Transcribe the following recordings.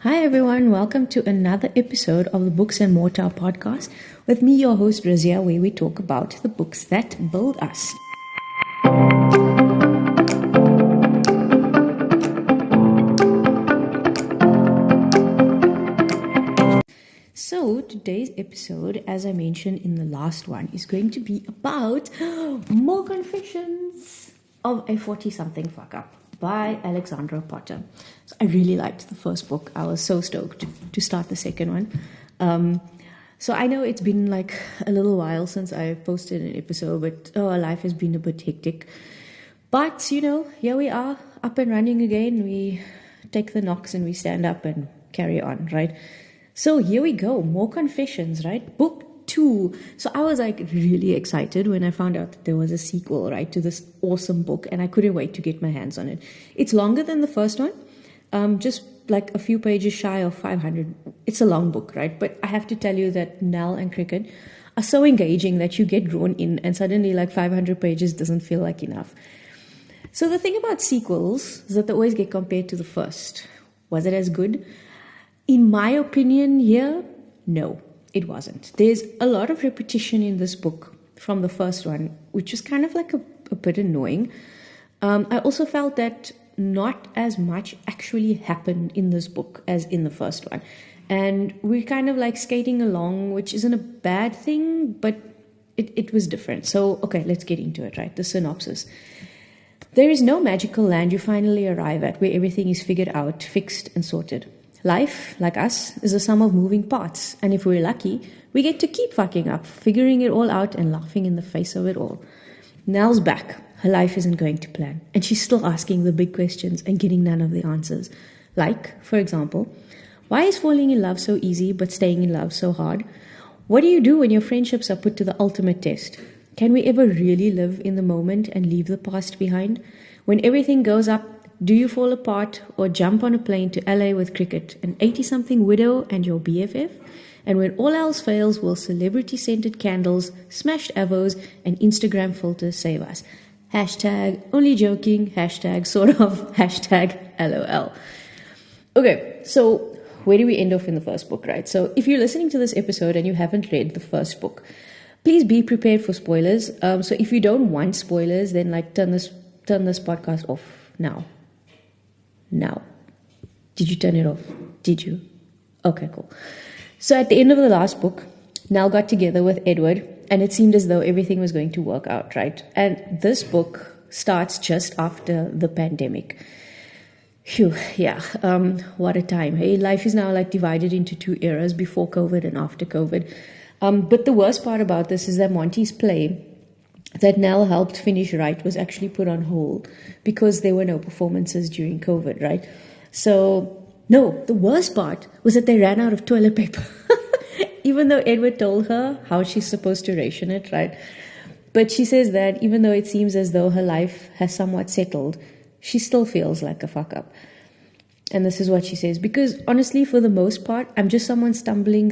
Hi everyone, welcome to another episode of the Books and Mortar podcast with me, your host Razia, where we talk about the books that build us. So today's episode, as I mentioned in the last one, is going to be about more confessions of a 40-something fuck up by Alexandra Potter. So I really liked the first book. I was so stoked to start the second one. So I know it's been like a little while since I posted an episode, but life has been a bit hectic. But, here we are, up and running again. We take the knocks and we stand up and carry on, right? So here we go, more confessions, right? Book 2. So I was like really excited when I found out that there was a sequel, right, to this awesome book, and I couldn't wait to get my hands on it. It's longer than the first one, just like a few pages shy of 500. It's a long book, right? But I have to tell you that Nell and Cricket are so engaging that you get drawn in, and suddenly like 500 pages doesn't feel like enough. So the thing about sequels is that they always get compared to the first. Was it as good? In my opinion here, no. It wasn't. There's a lot of repetition in this book from the first one, which was kind of like a bit annoying. I also felt that not as much actually happened in this book as in the first one. And we're kind of like skating along, which isn't a bad thing, but it was different. So, okay, let's get into it, right? The synopsis. There is no magical land you finally arrive at where everything is figured out, fixed, and sorted. Life, like us, is a sum of moving parts, and if we're lucky, we get to keep fucking up, figuring it all out and laughing in the face of it all. Nell's back. Her life isn't going to plan, and she's still asking the big questions and getting none of the answers. Like, for example, why is falling in love so easy but staying in love so hard? What do you do when your friendships are put to the ultimate test? Can we ever really live in the moment and leave the past behind? When everything goes up, do you fall apart or jump on a plane to LA with Cricket, an 80-something widow and your BFF? And when all else fails, will celebrity-scented candles, smashed avos, and Instagram filters save us? Hashtag only joking, hashtag sort of, hashtag LOL. Okay, so where do we end off in the first book, right? So if you're listening to this episode and you haven't read the first book, please be prepared for spoilers. So if you don't want spoilers, then like turn this podcast off now. Now, did you turn it off? Did you? Okay, cool. So at the end of the last book, Nell got together with Edward, and it seemed as though everything was going to work out, right? And this book starts just after the pandemic. Phew, yeah, what a time. Hey, life is now like divided into two eras, before COVID and after COVID. But the worst part about this is that Monty's play that Nell helped finish right was actually put on hold because there were no performances during COVID, right? So, no, the worst part was that they ran out of toilet paper. Even though Edward told her how she's supposed to ration it, right? But she says that even though it seems as though her life has somewhat settled, she still feels like a fuck up. And this is what she says. Because honestly, for the most part, I'm just someone stumbling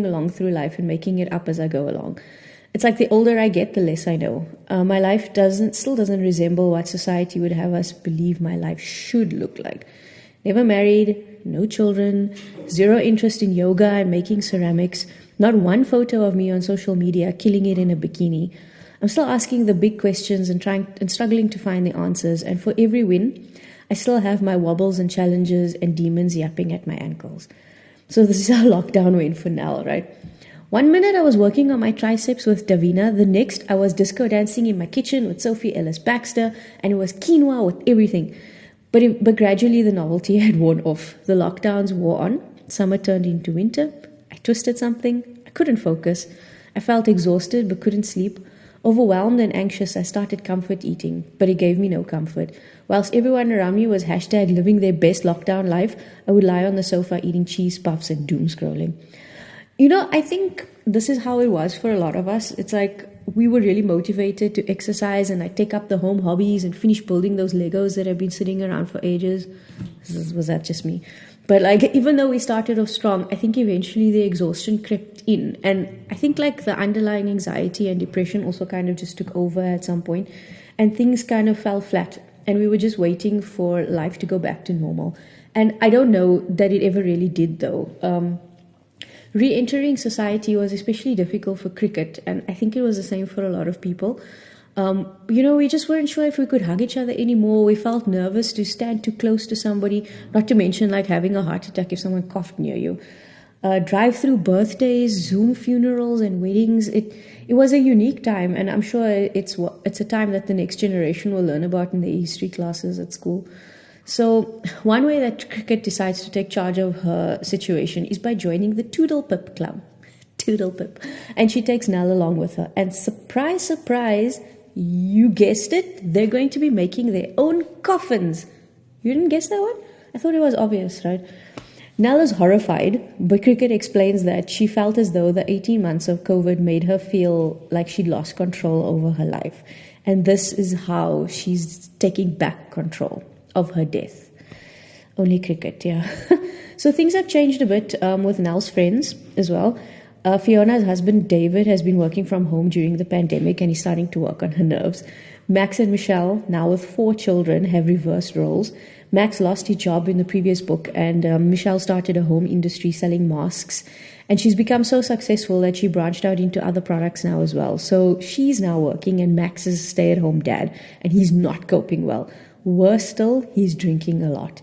along through life and making it up as I go along. It's like the older I get, the less I know. My life still doesn't resemble what society would have us believe my life should look like. Never married, no children, zero interest in yoga and making ceramics, not one photo of me on social media killing it in a bikini. I'm still asking the big questions and struggling to find the answers, and for every win, I still have my wobbles and challenges and demons yapping at my ankles. So this is how lockdown went for Nell, right? 1 minute I was working on my triceps with Davina, the next I was disco dancing in my kitchen with Sophie Ellis-Baxter, and it was quinoa with everything. But gradually the novelty had worn off. The lockdowns wore on, summer turned into winter, I twisted something, I couldn't focus, I felt exhausted but couldn't sleep. Overwhelmed and anxious, I started comfort eating, but it gave me no comfort. Whilst everyone around me was hashtag living their best lockdown life, I would lie on the sofa eating cheese puffs and doom scrolling. I think this is how it was for a lot of us. It's like we were really motivated to exercise and take up the home hobbies and finish building those Legos that have been sitting around for ages. Was that just me? But even though we started off strong, I think eventually the exhaustion crept in. And I think the underlying anxiety and depression also kind of just took over at some point. And things kind of fell flat. and we were just waiting for life to go back to normal. And I don't know that it ever really did, though. Re-entering society was especially difficult for Cricket, and I think it was the same for a lot of people. We just weren't sure if we could hug each other anymore. We felt nervous to stand too close to somebody, not to mention like having a heart attack if someone coughed near you. Drive-through birthdays, Zoom funerals and weddings. It was a unique time, and I'm sure it's a time that the next generation will learn about in the history classes at school. So one way that Cricket decides to take charge of her situation is by joining the Toodle Pip Club. Toodle Pip. And she takes Nell along with her. And surprise, surprise, you guessed it, they're going to be making their own coffins. You didn't guess that one? I thought it was obvious, right? Nell is horrified, but Cricket explains that she felt as though the 18 months of COVID made her feel like she'd lost control over her life. And this is how she's taking back control of her death. Only Cricket, yeah. So things have changed a bit with Nell's friends as well. Fiona's husband, David, has been working from home during the pandemic, and he's starting to work on her nerves. Max and Michelle, now with 4 children, have reversed roles. Max lost his job in the previous book, and Michelle started a home industry selling masks. And she's become so successful that she branched out into other products now as well. So she's now working, and Max is a stay-at-home dad, and he's not coping well. Worse still, he's drinking a lot.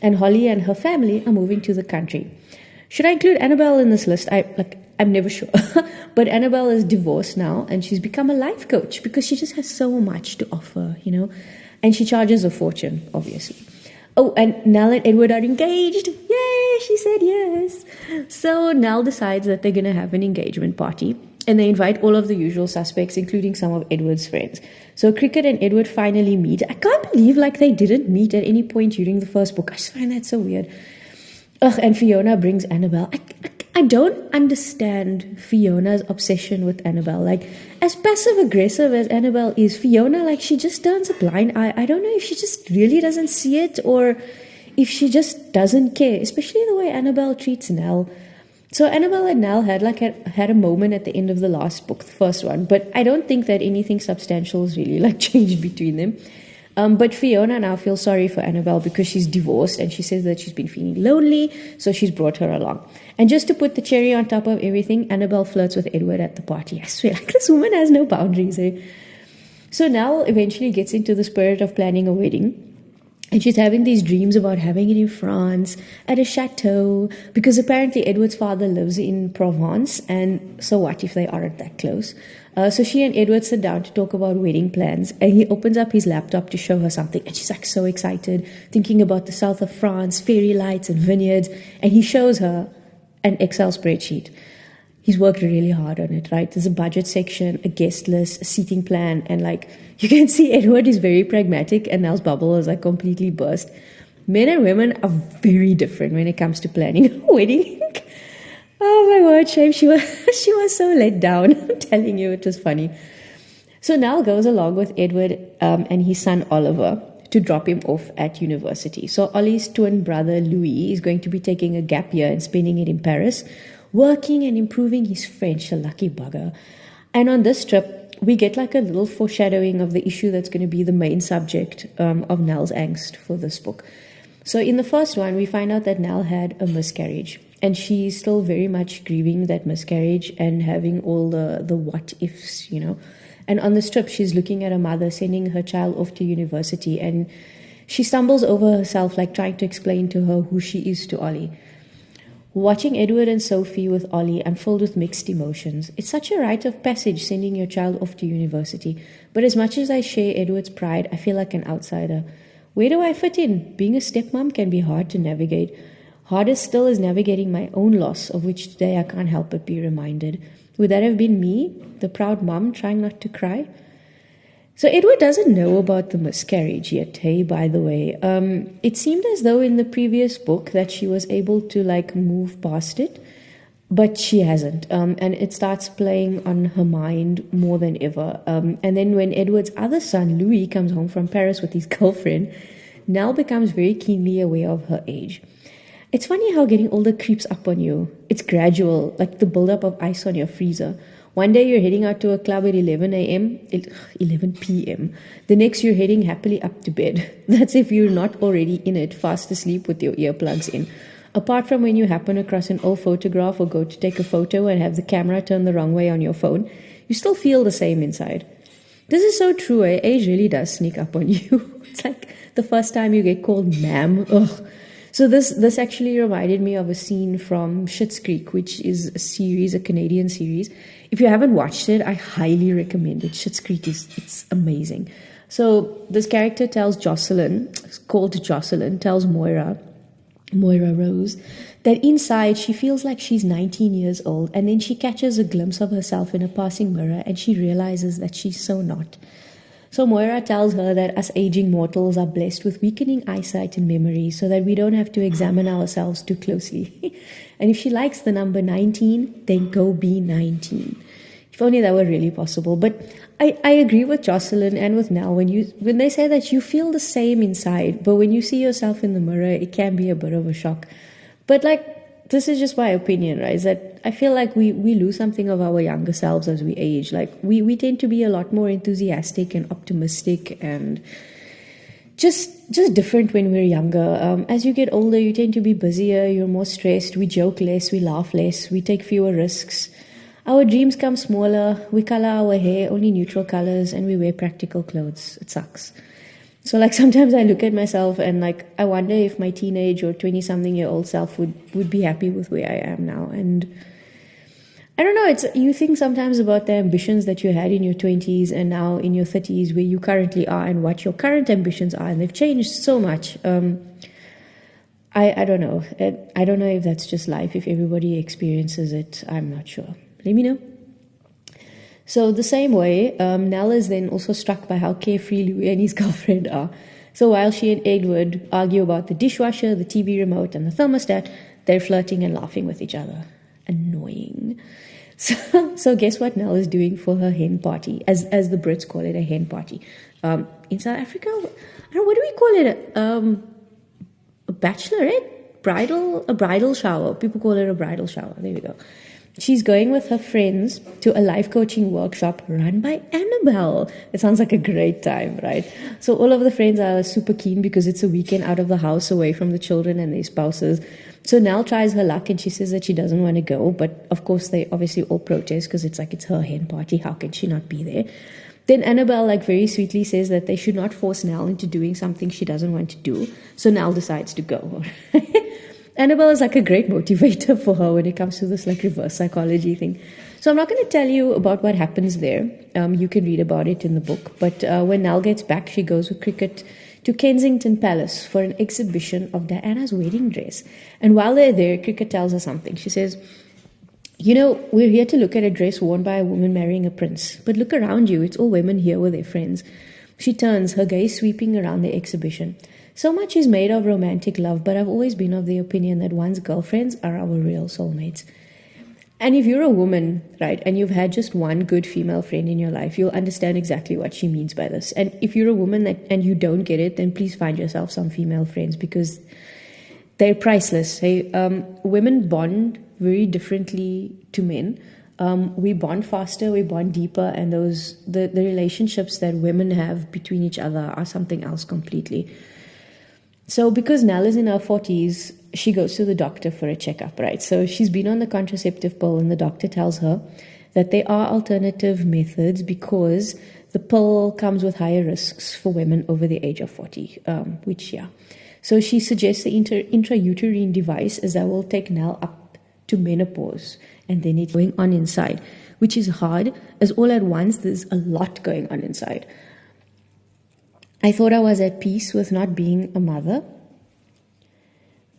And Holly and her family are moving to the country. Should I include Annabelle in this list? I'm never sure. But Annabelle is divorced now, and she's become a life coach because she just has so much to offer, And she charges a fortune, obviously. Oh, and Nell and Edward are engaged. Yay, she said yes. So Nell decides that they're going to have an engagement party, and they invite all of the usual suspects, including some of Edward's friends. So Cricket and Edward finally meet. I can't believe they didn't meet at any point during the first book. I just find that so weird. And Fiona brings Annabelle. I don't understand Fiona's obsession with Annabelle. As passive-aggressive as Annabelle is, Fiona, she just turns a blind eye. I don't know if she just really doesn't see it or if she just doesn't care, especially the way Annabelle treats Nell. So Annabelle and Nell had a moment at the end of the last book, the first one, but I don't think that anything substantial has really changed between them. But Fiona now feels sorry for Annabelle because she's divorced, and she says that she's been feeling lonely, so she's brought her along. And just to put the cherry on top of everything, Annabelle flirts with Edward at the party. I swear, this woman has no boundaries, eh? So Nell eventually gets into the spirit of planning a wedding. And she's having these dreams about having it in France, at a chateau, because apparently Edward's father lives in Provence, and so what if they aren't that close? So she and Edward sit down to talk about wedding plans, and he opens up his laptop to show her something, and she's so excited, thinking about the south of France, fairy lights and vineyards, and he shows her an Excel spreadsheet. He's worked really hard on it, right? There's a budget section, a guest list, a seating plan, and you can see Edward is very pragmatic, and Nell's bubble is completely burst. Men and women are very different when it comes to planning a wedding. Oh my word, shame. She was so let down. I'm telling you, it was funny. So Nell goes along with Edward and his son Oliver to drop him off at university. So Ollie's twin brother Louis is going to be taking a gap year and spending it in Paris, working and improving his French, a lucky bugger. And on this trip, we get a little foreshadowing of the issue that's going to be the main subject of Nell's angst for this book. So in the first one, we find out that Nell had a miscarriage, and she's still very much grieving that miscarriage and having all the what ifs, And on this trip, she's looking at her mother sending her child off to university, and she stumbles over herself, trying to explain to her who she is to Ollie. Watching Edward and Sophie with Ollie, I'm filled with mixed emotions. It's such a rite of passage sending your child off to university. But as much as I share Edward's pride, I feel like an outsider. Where do I fit in? Being a stepmom can be hard to navigate. Hardest still is navigating my own loss, of which today I can't help but be reminded. Would that have been me, the proud mom, trying not to cry? So Edward doesn't know about the miscarriage yet, hey, by the way. It seemed as though in the previous book that she was able to move past it, but she hasn't. And it starts playing on her mind more than ever. And then when Edward's other son, Louis, comes home from Paris with his girlfriend, Nell becomes very keenly aware of her age. It's funny how getting older creeps up on you. It's gradual, like the buildup of ice on your freezer. One day you're heading out to a club at 11 a.m., 11 p.m. The next you're heading happily up to bed. That's if you're not already in it, fast asleep with your earplugs in. Apart from when you happen across an old photograph or go to take a photo and have the camera turned the wrong way on your phone, you still feel the same inside. This is so true, eh? Age really does sneak up on you. It's like the first time you get called ma'am. Ugh. So this actually reminded me of a scene from Schitt's Creek, which is a Canadian series. If you haven't watched it, I highly recommend it. Schitt's Creek it's amazing. So this character tells Jocelyn, tells Moira Rose, that inside she feels like she's 19 years old, and then she catches a glimpse of herself in a passing mirror and she realizes that she's so not. So Moira tells her that us aging mortals are blessed with weakening eyesight and memory so that we don't have to examine ourselves too closely. And if she likes the number 19, then go be 19. If only that were really possible. But I agree with Jocelyn and with Nell when they say that you feel the same inside, but when you see yourself in the mirror, it can be a bit of a shock. But this is just my opinion, right? Is that I feel like we lose something of our younger selves as we age. Like we tend to be a lot more enthusiastic and optimistic and just different when we're younger. As you get older, you tend to be busier, you're more stressed, we joke less, we laugh less, we take fewer risks. Our dreams come smaller, we color our hair only neutral colors, and we wear practical clothes. It sucks. So sometimes I look at myself and I wonder if my teenage or 20-something-year-old self would be happy with where I am now. And I don't know, you think sometimes about the ambitions that you had in your 20s and now in your 30s, where you currently are and what your current ambitions are, and they've changed so much. I don't know. I don't know if that's just life, if everybody experiences it. I'm not sure. Let me know. So the same way, Nell is then also struck by how carefree Louis and his girlfriend are. So while she and Edward argue about the dishwasher, the TV remote, and the thermostat, they're flirting and laughing with each other. Annoying. So guess what Nell is doing for her hen party, as the Brits call it, a hen party. In South Africa, I don't know, what do we call it? A bachelorette? A bridal shower. People call it a bridal shower. There we go. She's going with her friends to a life coaching workshop run by Annabelle. It sounds like a great time, right? So all of the friends are super keen because it's a weekend out of the house, away from the children and their spouses. So Nell tries her luck and she says that she doesn't want to go. But of course, they obviously all protest because it's her hen party. How can she not be there? Then Annabelle very sweetly says that they should not force Nell into doing something she doesn't want to do. So Nell decides to go. Annabelle is a great motivator for her when it comes to this reverse psychology thing. So I'm not going to tell you about what happens there. You can read about it in the book. But when Nell gets back, she goes with Cricket to Kensington Palace for an exhibition of Diana's wedding dress. And while they're there, Cricket tells her something. She says, we're here to look at a dress worn by a woman marrying a prince. But look around you. It's all women here with their friends. She turns, her gaze sweeping around the exhibition. So much is made of romantic love, but I've always been of the opinion that one's girlfriends are our real soulmates. And if you're a woman, right, and you've had just one good female friend in your life, you'll understand exactly what she means by this. And if you're a woman and you don't get it, then please find yourself some female friends because they're priceless. Women bond very differently to men. We bond faster, we bond deeper, and the relationships that women have between each other are something else completely. So because Nell is in her 40s, she goes to the doctor for a checkup, right? So she's been on the contraceptive pill and the doctor tells her that there are alternative methods because the pill comes with higher risks for women over the age of 40, So she suggests the intrauterine device as that will take Nell up to menopause and then it's going on inside, which is hard as all at once there's a lot going on inside. I thought I was at peace with not being a mother,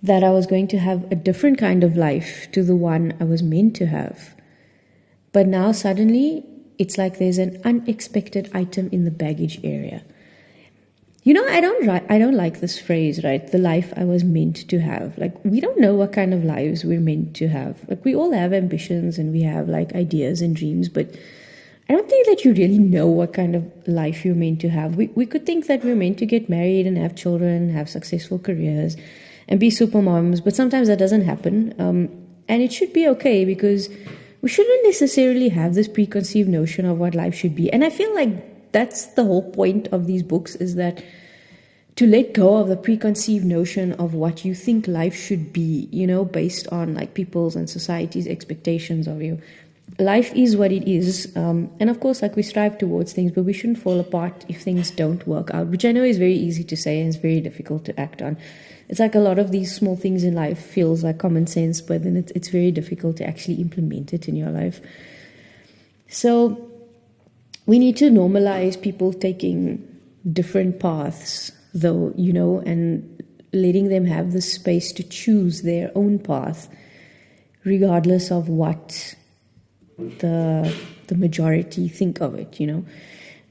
that I was going to have a different kind of life to the one I was meant to have. But now suddenly, it's like there's an unexpected item in the baggage area. I don't like this phrase, right? The life I was meant to have. We don't know what kind of lives we're meant to have. We all have ambitions and we have ideas and dreams, but I don't think that you really know what kind of life you're meant to have. We could think that we're meant to get married and have children, have successful careers, and be super moms, but sometimes that doesn't happen. And it should be okay because we shouldn't necessarily have this preconceived notion of what life should be. And I feel like that's the whole point of these books, is that to let go of the preconceived notion of what you think life should be, based on like people's and society's expectations of you. Life is what it is. And of course, like, we strive towards things, but we shouldn't fall apart if things don't work out, which I know is very easy to say and it's very difficult to act on. It's like a lot of these small things in life feels like common sense, but then it's very difficult to actually implement it in your life. So we need to normalize people taking different paths, though, and letting them have the space to choose their own path, regardless of what the majority think of it,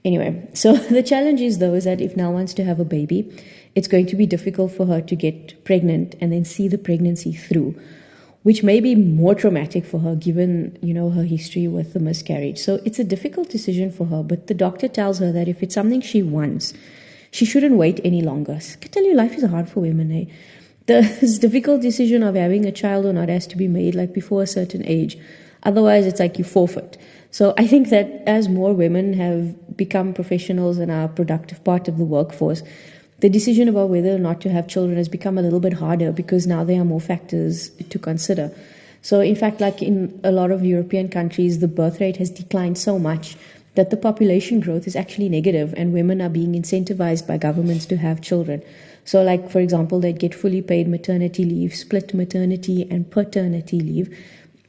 Anyway, so the challenge is, though, is that if Nell wants to have a baby, it's going to be difficult for her to get pregnant and then see the pregnancy through, which may be more traumatic for her given, her history with the miscarriage. So it's a difficult decision for her, but the doctor tells her that if it's something she wants, she shouldn't wait any longer. I can tell you, life is hard for women, eh? This difficult decision of having a child or not has to be made like before a certain age. Otherwise, it's like you forfeit. So I think that as more women have become professionals and are a productive part of the workforce, the decision about whether or not to have children has become a little bit harder because now there are more factors to consider. So in fact, like in a lot of European countries, the birth rate has declined so much that the population growth is actually negative, and women are being incentivized by governments to have children. So like, for example, they'd get fully paid maternity leave, split maternity and paternity leave.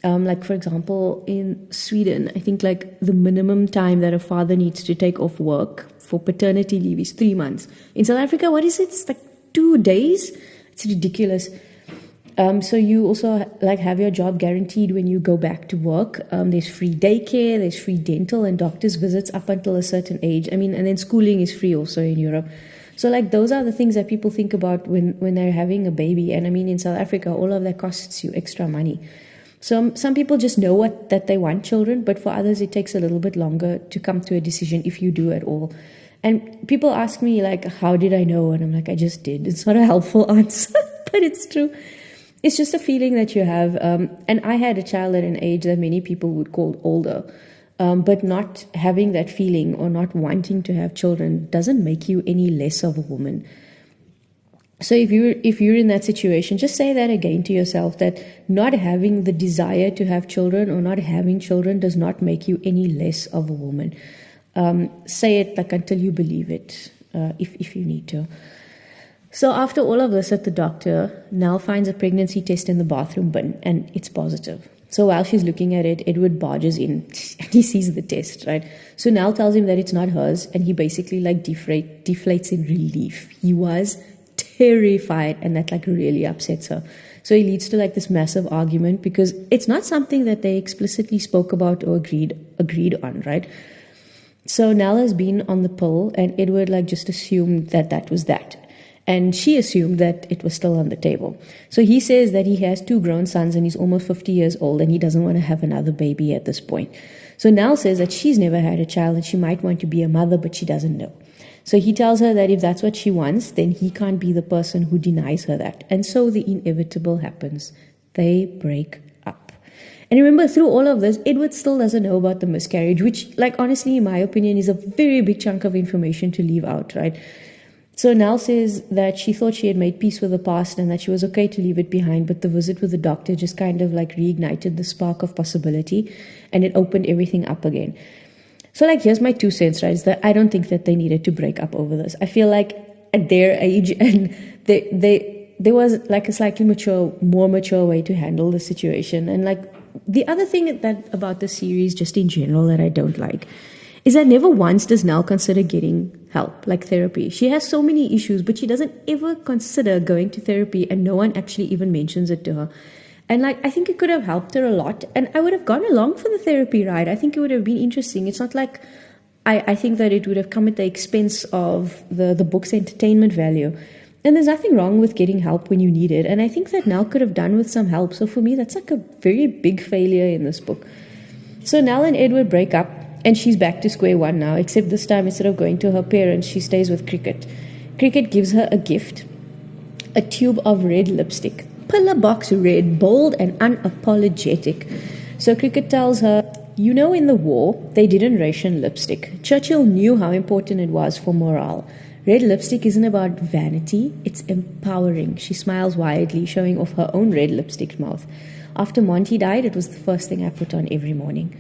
Like, for example, in Sweden, I think like the minimum time that a father needs to take off work for paternity leave is 3 months. In South Africa, what is it? It's like 2 days. It's ridiculous. So you also like have your job guaranteed when you go back to work. There's free daycare, there's free dental and doctor's visits up until a certain age. And then schooling is free also in Europe. So like those are the things that people think about when they're having a baby. And in South Africa, all of that costs you extra money. So some people just know that they want children, but for others it takes a little bit longer to come to a decision if you do at all. And people ask me like, how did I know? And I'm like, I just did. It's not a helpful answer, but it's true. It's just a feeling that you have. And I had a child at an age that many people would call older. But not having that feeling or not wanting to have children doesn't make you any less of a woman. So if you're in that situation, just say that again to yourself, that not having the desire to have children or not having children does not make you any less of a woman. Say it like until you believe it, if you need to. So after all of this at the doctor, Nell finds a pregnancy test in the bathroom bin and it's positive. So while she's looking at it, Edward barges in and he sees the test, right? So Nell tells him that it's not hers and he basically like deflates in relief. He was terrified and that like really upsets her. So it leads to like this massive argument because it's not something that they explicitly spoke about or agreed on, right? So Nell has been on the pill and Edward like just assumed that was that. And she assumed that it was still on the table. So he says that he has 2 grown sons and he's almost 50 years old and he doesn't want to have another baby at this point. So Nell says that she's never had a child and she might want to be a mother, but she doesn't know. So he tells her that if that's what she wants, then he can't be the person who denies her that. And so the inevitable happens. They break up. And remember, through all of this, Edward still doesn't know about the miscarriage, which, like, honestly, in my opinion, is a very big chunk of information to leave out, right? So Nell says that she thought she had made peace with the past and that she was okay to leave it behind, but the visit with the doctor just kind of like reignited the spark of possibility and it opened everything up again. So like, here's my 2 cents, right? Is that I don't think that they needed to break up over this. I feel like at their age and there was like a slightly more mature way to handle the situation. And like the other thing that about the series just in general that I don't like is that never once does Nell consider getting help, like therapy. She has so many issues, but she doesn't ever consider going to therapy and no one actually even mentions it to her. And like, I think it could have helped her a lot and I would have gone along for the therapy ride. I think it would have been interesting. It's not like, I think that it would have come at the expense of the book's entertainment value. And there's nothing wrong with getting help when you need it. And I think that Nell could have done with some help. So for me, that's like a very big failure in this book. So Nell and Edward break up. And she's back to square one now, except this time instead of going to her parents, she stays with Cricket. Cricket gives her a gift, a tube of red lipstick. Pillar box red, bold and unapologetic. So Cricket tells her, "You know, in the war, they didn't ration lipstick. Churchill knew how important it was for morale. Red lipstick isn't about vanity, it's empowering." She smiles widely, showing off her own red lipstick mouth. "After Monty died, it was the first thing I put on every morning."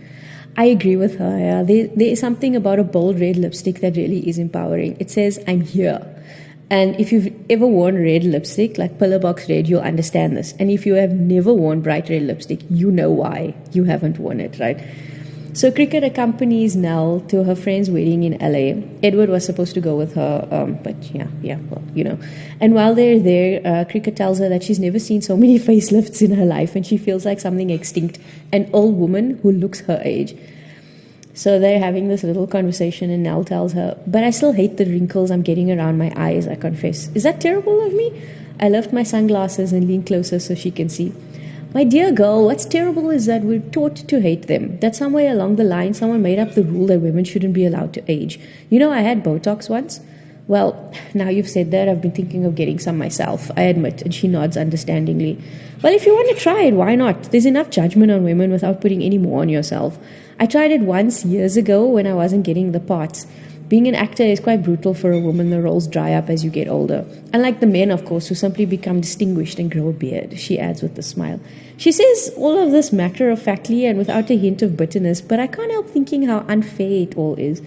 I agree with her. Yeah. There is something about a bold red lipstick that really is empowering. It says, "I'm here." And if you've ever worn red lipstick, like pillar box red, you'll understand this. And if you have never worn bright red lipstick, you know why you haven't worn it, right? So Cricket accompanies Nell to her friend's wedding in LA. Edward was supposed to go with her, but well. And while they're there, Cricket tells her that she's never seen so many facelifts in her life, and she feels like something extinct, an old woman who looks her age. So they're having this little conversation, and Nell tells her, "But I still hate the wrinkles I'm getting around my eyes, I confess. Is that terrible of me?" I lift my sunglasses and lean closer so she can see. "My dear girl, what's terrible is that we're taught to hate them. That somewhere along the line, someone made up the rule that women shouldn't be allowed to age. You know, I had Botox once." "Well, now you've said that, I've been thinking of getting some myself, I admit," and she nods understandingly. "Well, if you want to try it, why not? There's enough judgment on women without putting any more on yourself. I tried it once years ago when I wasn't getting the parts. Being an actor is quite brutal for a woman. The roles dry up as you get older. Unlike the men, of course, who simply become distinguished and grow a beard," she adds with a smile. She says all of this matter-of-factly and without a hint of bitterness, but I can't help thinking how unfair it all is.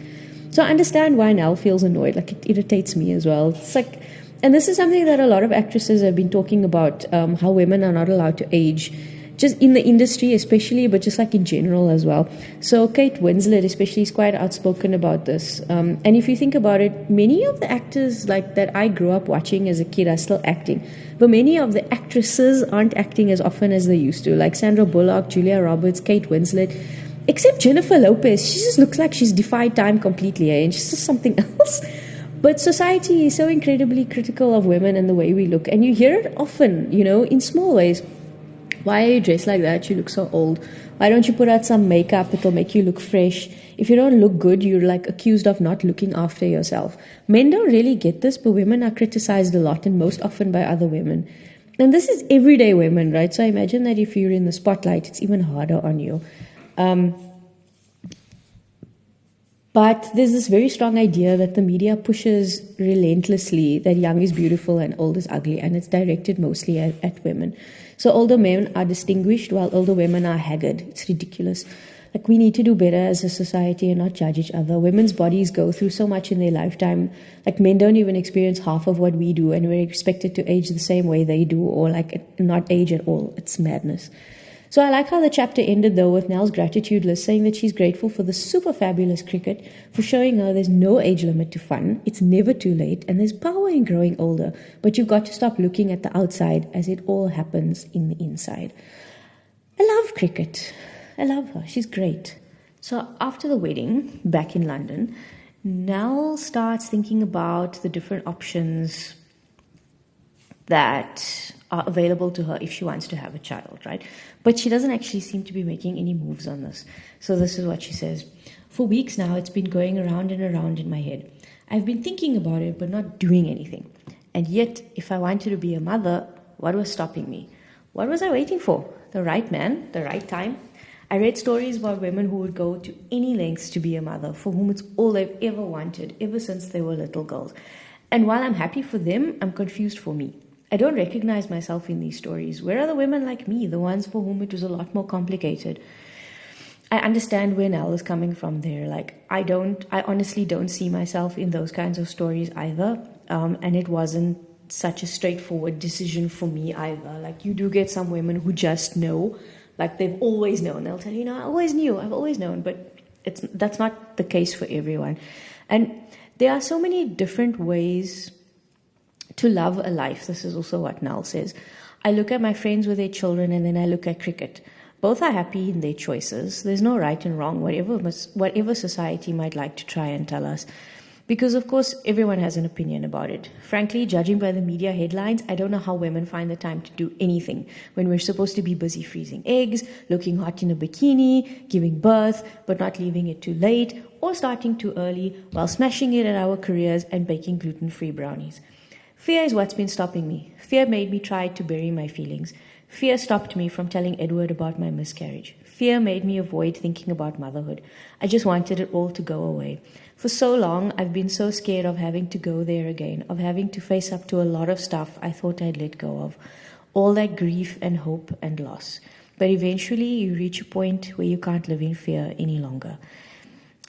So I understand why Nell feels annoyed. Like, it irritates me as well. It's like, and this is something that a lot of actresses have been talking about, how women are not allowed to age, just in the industry especially, but just like in general as well. So Kate Winslet especially is quite outspoken about this. And if you think about it, many of the actors like that I grew up watching as a kid are still acting. But many of the actresses aren't acting as often as they used to. Like Sandra Bullock, Julia Roberts, Kate Winslet. Except Jennifer Lopez. She just looks like she's defied time completely, and she's just something else. But society is so incredibly critical of women and the way we look. And you hear it often, in small ways. "Why are you dressed like that? You look so old. Why don't you put out some makeup? It'll make you look fresh. If you don't look good, you're like accused of not looking after yourself." Men don't really get this, but women are criticized a lot, and most often by other women. And this is everyday women, right? So I imagine that if you're in the spotlight, it's even harder on you. But there's this very strong idea that the media pushes relentlessly that young is beautiful and old is ugly, and it's directed mostly at women. So older men are distinguished while older women are haggard. It's ridiculous. Like, we need to do better as a society and not judge each other. Women's bodies go through so much in their lifetime. Like, men don't even experience half of what we do, and we're expected to age the same way they do, or like not age at all. It's madness. So I like how the chapter ended, though, with Nell's gratitude list, saying that she's grateful for the super fabulous Cricket for showing her there's no age limit to fun, it's never too late, and there's power in growing older, but you've got to stop looking at the outside as it all happens in the inside. I love Cricket. I love her. She's great. So after the wedding, back in London, Nell starts thinking about the different options that are available to her if she wants to have a child, right? But she doesn't actually seem to be making any moves on this. So this is what she says. "For weeks now, it's been going around and around in my head. I've been thinking about it, but not doing anything. And yet, if I wanted to be a mother, what was stopping me? What was I waiting for? The right man, the right time? I read stories about women who would go to any lengths to be a mother, for whom it's all they've ever wanted, ever since they were little girls. And while I'm happy for them, I'm confused for me. I don't recognize myself in these stories. Where are the women like me, the ones for whom it was a lot more complicated?" I understand where Nell is coming from there. Like, I honestly don't see myself in those kinds of stories either. And it wasn't such a straightforward decision for me either. Like, you do get some women who just know, like they've always known. They'll tell you, I've always known, but that's not the case for everyone. And there are so many different ways to love a life. This is also what Nell says. "I look at my friends with their children, and then I look at Cricket. Both are happy in their choices. There's no right and wrong, whatever society might like to try and tell us. Because, of course, everyone has an opinion about it. Frankly, judging by the media headlines, I don't know how women find the time to do anything when we're supposed to be busy freezing eggs, looking hot in a bikini, giving birth, but not leaving it too late, or starting too early while smashing it at our careers and baking gluten-free brownies. Fear is what's been stopping me. Fear made me try to bury my feelings. Fear stopped me from telling Edward about my miscarriage. Fear made me avoid thinking about motherhood. I just wanted it all to go away. For so long, I've been so scared of having to go there again, of having to face up to a lot of stuff I thought I'd let go of. All that grief and hope and loss. But eventually, you reach a point where you can't live in fear any longer.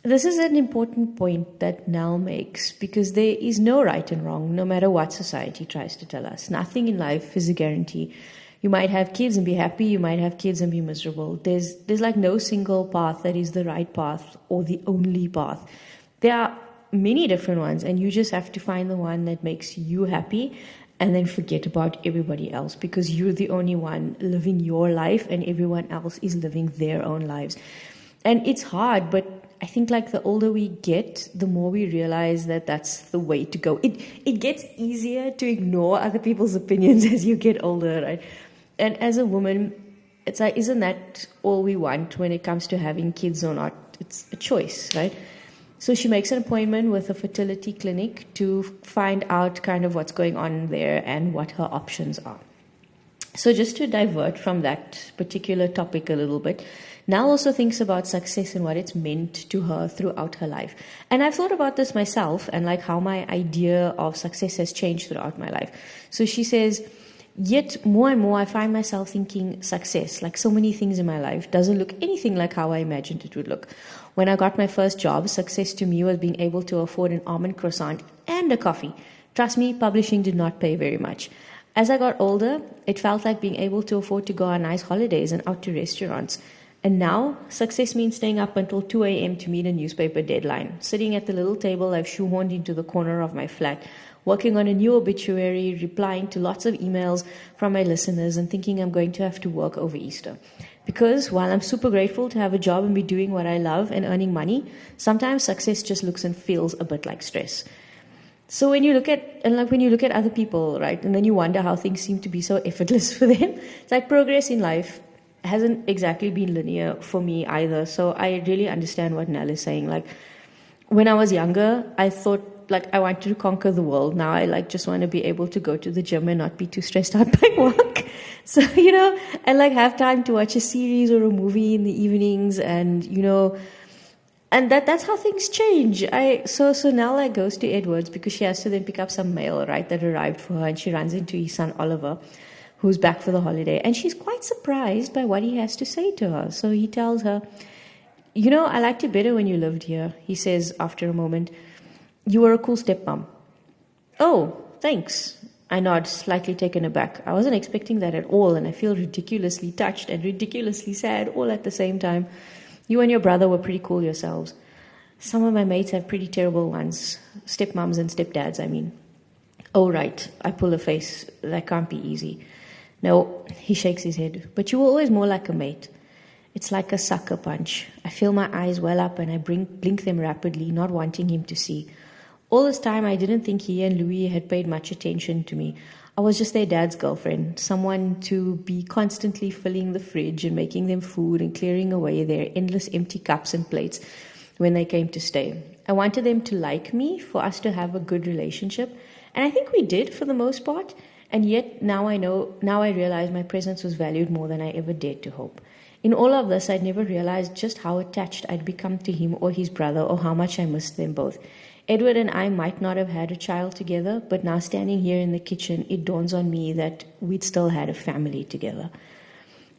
This is an important point that Nell makes because there is no right and wrong, no matter what society tries to tell us. Nothing in life is a guarantee. You might have kids and be happy, you might have kids and be miserable. There's like no single path that is the right path or the only path. There are many different ones, and you just have to find the one that makes you happy and then forget about everybody else because you're the only one living your life and everyone else is living their own lives. And it's hard, but I think like the older we get, the more we realize that that's the way to go. It gets easier to ignore other people's opinions as you get older, right? And as a woman, it's like, isn't that all we want when it comes to having kids or not? It's a choice, right? So she makes an appointment with a fertility clinic to find out kind of what's going on there and what her options are. So just to divert from that particular topic a little bit, Nell also thinks about success and what it's meant to her throughout her life. And I've thought about this myself and like how my idea of success has changed throughout my life. So she says, yet more and more I find myself thinking success, like so many things in my life, doesn't look anything like how I imagined it would look. When I got my first job, success to me was being able to afford an almond croissant and a coffee. Trust me, publishing did not pay very much. As I got older, it felt like being able to afford to go on nice holidays and out to restaurants. And now, success means staying up until 2 a.m. to meet a newspaper deadline, sitting at the little table I've shoehorned into the corner of my flat, working on a new obituary, replying to lots of emails from my listeners and thinking I'm going to have to work over Easter. Because while I'm super grateful to have a job and be doing what I love and earning money, sometimes success just looks and feels a bit like stress. So when you look at other people, right, and then you wonder how things seem to be so effortless for them, it's like progress in life hasn't exactly been linear for me either. So I really understand what Nell is saying. Like when I was younger, I thought like I wanted to conquer the world. Now I like just want to be able to go to the gym and not be too stressed out by work. So, and like have time to watch a series or a movie in the evenings and, and that's how things change. So Nell like goes to Edwards because she has to then pick up some mail, right, that arrived for her, and she runs into his son Oliver, who's back for the holiday, and she's quite surprised by what he has to say to her. So he tells her, I liked it better when you lived here, he says after a moment. You were a cool stepmom. Oh, thanks. I nod, slightly taken aback. I wasn't expecting that at all, and I feel ridiculously touched and ridiculously sad all at the same time. You and your brother were pretty cool yourselves. Some of my mates have pretty terrible ones. Stepmoms and stepdads, I mean. Oh, right. I pull a face. That can't be easy. No, he shakes his head. But you were always more like a mate. It's like a sucker punch. I feel my eyes well up and I blink them rapidly, not wanting him to see. All this time, I didn't think he and Louis had paid much attention to me. I was just their dad's girlfriend, someone to be constantly filling the fridge and making them food and clearing away their endless empty cups and plates when they came to stay. I wanted them to like me, for us to have a good relationship, and I think we did for the most part, and yet now I realize my presence was valued more than I ever dared to hope. In all of this, I'd never realized just how attached I'd become to him or his brother, or how much I missed them both. Edward and I might not have had a child together, but now standing here in the kitchen, it dawns on me that we'd still had a family together.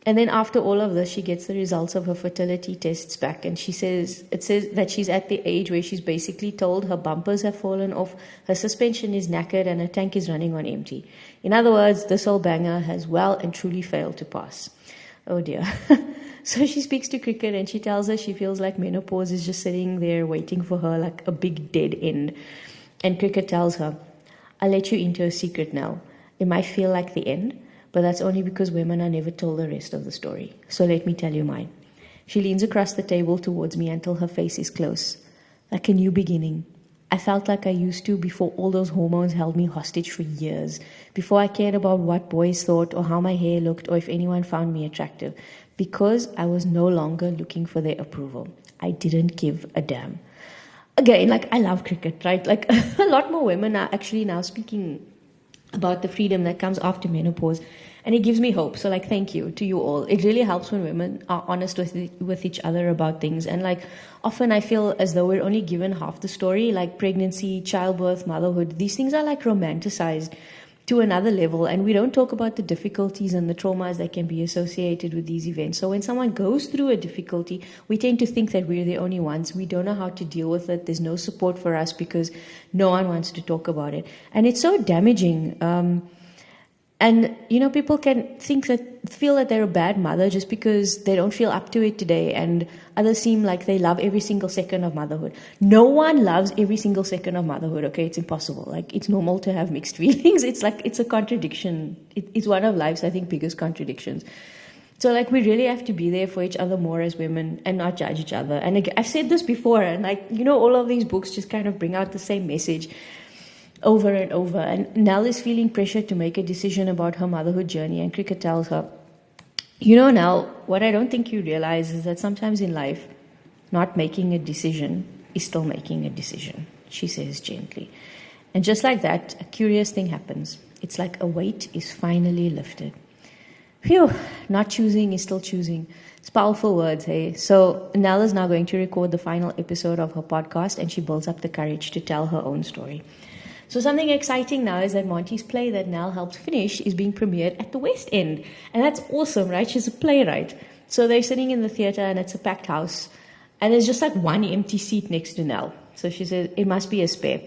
And then after all of this, she gets the results of her fertility tests back, and it says that she's at the age where she's basically told her bumpers have fallen off, her suspension is knackered, and her tank is running on empty. In other words, this old banger has well and truly failed to pass. Oh dear. So she speaks to Cricket and she tells her she feels like menopause is just sitting there waiting for her like a big dead end. And Cricket tells her, I'll let you into a secret now. It might feel like the end, but that's only because women are never told the rest of the story. So let me tell you mine. She leans across the table towards me until her face is close. Like a new beginning. I felt like I used to before all those hormones held me hostage for years. Before I cared about what boys thought or how my hair looked or if anyone found me attractive. Because I was no longer looking for their approval. I didn't give a damn. Again, like I love Cricket, right? Like a lot more women are actually now speaking about the freedom that comes after menopause. And it gives me hope. So, like, thank you to you all. It really helps when women are honest with each other about things. And, like, often I feel as though we're only given half the story, like pregnancy, childbirth, motherhood. These things are, like, romanticized to another level. And we don't talk about the difficulties and the traumas that can be associated with these events. So when someone goes through a difficulty, we tend to think that we're the only ones. We don't know how to deal with it. There's no support for us because no one wants to talk about it. And it's so damaging. And, you know, people can feel that they're a bad mother just because they don't feel up to it today, and others seem like they love every single second of motherhood. No one loves every single second of motherhood, okay? It's impossible. Like, it's normal to have mixed feelings. It's like, it's a contradiction. It's one of life's, I think, biggest contradictions. So, like, we really have to be there for each other more as women and not judge each other. And I've said this before, and, like, you know, all of these books just kind of bring out the same message over and over. And Nell is feeling pressure to make a decision about her motherhood journey, and Cricket tells her, you know, Nell, what I don't think you realize is that sometimes in life, not making a decision is still making a decision, she says gently. And just like that, a curious thing happens. It's like a weight is finally lifted. Phew, not choosing is still choosing. It's powerful words, hey? So Nell is now going to record the final episode of her podcast, and she builds up the courage to tell her own story. So something exciting now is that Monty's play that Nell helped finish is being premiered at the West End. And that's awesome, right? She's a playwright. So they're sitting in the theatre and it's a packed house. And there's just like one empty seat next to Nell. So she says, it must be a spare.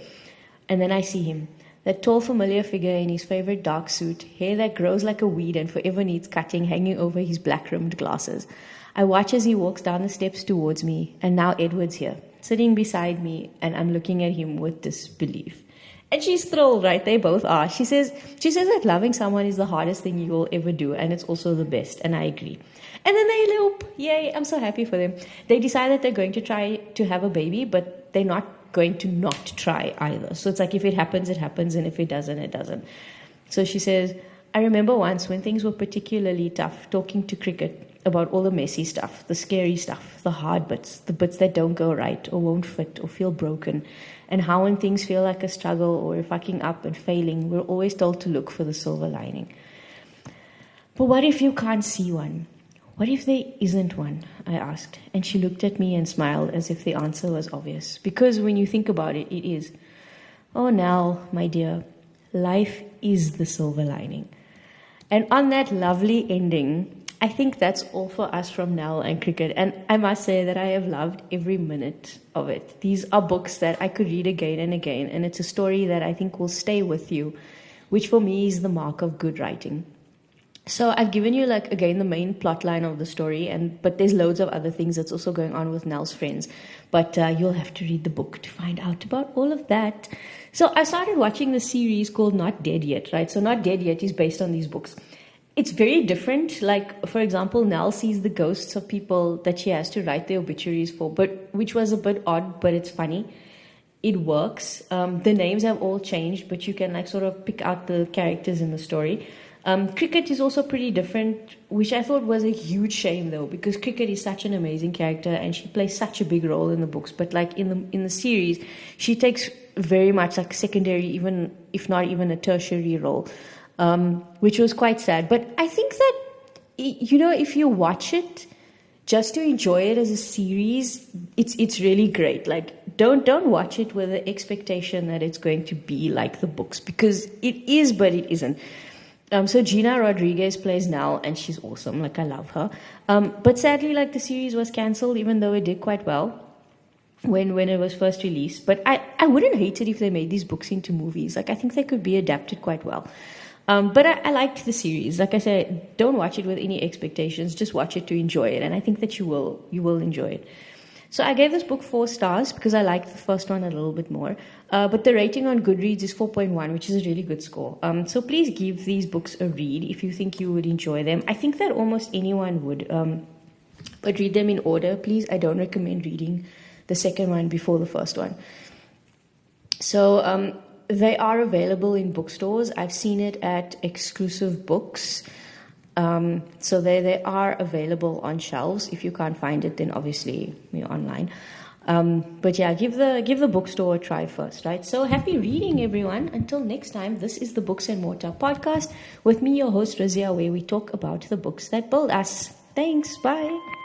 And then I see him, that tall familiar figure in his favorite dark suit, hair that grows like a weed and forever needs cutting, hanging over his black-rimmed glasses. I watch as he walks down the steps towards me, and now Edward's here, sitting beside me, and I'm looking at him with disbelief. And she's thrilled, right? They both are. She says that loving someone is the hardest thing you will ever do, and it's also the best, and I agree. And then they elope. Yay, I'm so happy for them. They decide that they're going to try to have a baby, but they're not going to not try either. So it's like, if it happens, it happens, and if it doesn't, it doesn't. So she says, I remember once when things were particularly tough, talking to Cricket about all the messy stuff, the scary stuff, the hard bits, the bits that don't go right or won't fit or feel broken, and how when things feel like a struggle or we're fucking up and failing, we're always told to look for the silver lining. But what if you can't see one? What if there isn't one? I asked, and she looked at me and smiled as if the answer was obvious. Because when you think about it, it is. Oh, Nell, my dear, life is the silver lining. And on that lovely ending, I think that's all for us from Nell and Cricket. And I must say that I have loved every minute of it. These are books that I could read again and again. And it's a story that I think will stay with you, which for me is the mark of good writing. So I've given you, like, again, the main plot line of the story, but there's loads of other things that's also going on with Nell's friends. But you'll have to read the book to find out about all of that. So I started watching the series called Not Dead Yet, right? So Not Dead Yet is based on these books. It's very different. Like, for example, Nell sees the ghosts of people that she has to write the obituaries for, but which was a bit odd, but it's funny. It works. The names have all changed, but you can, like, sort of pick out the characters in the story. Cricket is also pretty different, which I thought was a huge shame, though, because Cricket is such an amazing character and she plays such a big role in the books. But, like, in the series, she takes very much, like, secondary, even if not even a tertiary role. Which was quite sad. But I think that, you know, if you watch it just to enjoy it as a series, it's really great. Like, don't watch it with the expectation that it's going to be like the books, because it is, but it isn't. So Gina Rodriguez plays Nell, and she's awesome. Like, I love her. But sadly, like, the series was cancelled, even though it did quite well when it was first released. But I wouldn't hate it if they made these books into movies. Like, I think they could be adapted quite well. But I liked the series. Like I said, don't watch it with any expectations. Just watch it to enjoy it. And I think that you will enjoy it. So I gave this book 4 stars because I liked the first one a little bit more. But the rating on Goodreads is 4.1, which is a really good score. So please give these books a read if you think you would enjoy them. I think that almost anyone would. But read them in order, please. I don't recommend reading the second one before the first one. So they are available in bookstores. I've seen it at Exclusive Books. So they are available on shelves. If you can't find it, then obviously you're online. But yeah, give the bookstore a try first, right? So happy reading, everyone. Until next time, this is the Books and Mortar podcast with me, your host, Razia, where we talk about the books that build us. Thanks. Bye.